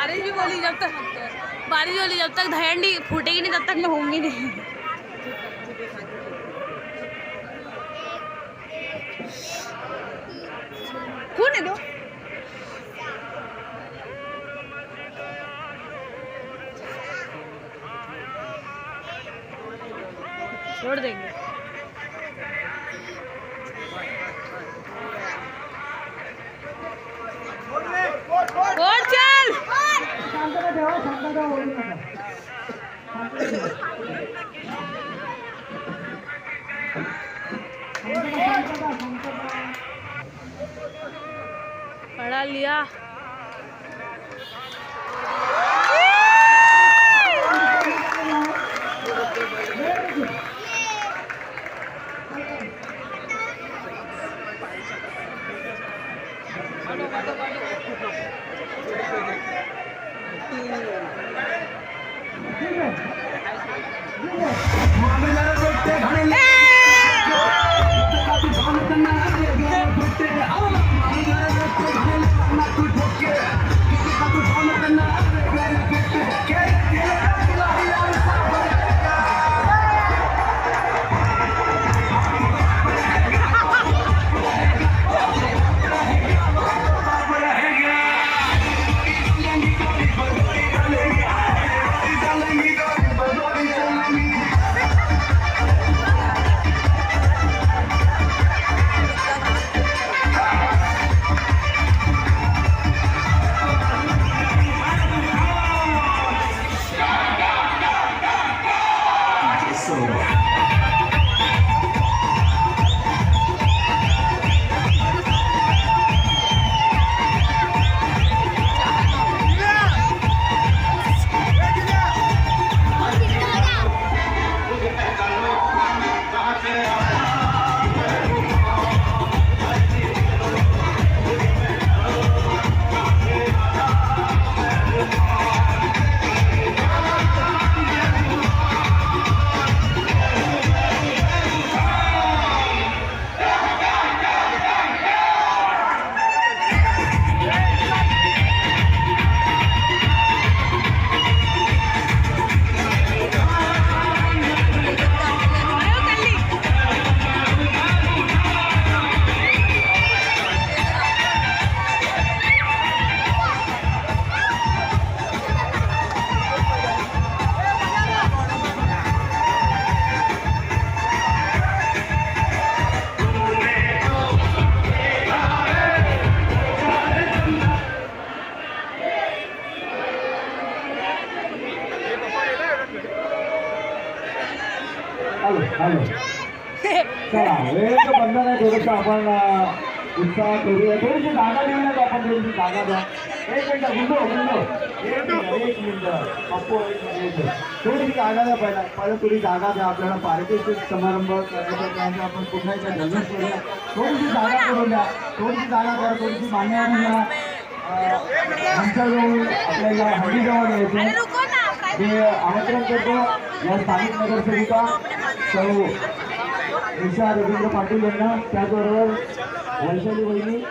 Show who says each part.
Speaker 1: बारिश भी बोली जब तक दहंडी फूटेगी नहीं तब तक मैं होंगी नहीं। कौन है दो छोड़ देंगे। और चल पढ़ा लिया।
Speaker 2: चला वेळेचं बंधन आहे थोडंसं आपण उत्साह करूया थोडीशी जागा देऊयात आपण थोडीशी जागा द्या एक मिनिट अप्पो एक मिनिट थोडीशी जागा द्या पहिला थोडी जागा द्या आपल्याला पारितोषिक समारंभ करायचा त्यानंतर आपण पुन्हा एकदा जल्लोष करूया थोडीशी जागा करून द्या थोडीशी जागा करा थोडीशी मान्यवर घ्या आमच्याजवळ आपल्याला हंडीजवळ यायचं जे आमंत्रण करतो या स्थानिक नगरसेविका सौ ईशा रवींद्र पाटील यांना त्याचबरोबर वैशाली वहिनी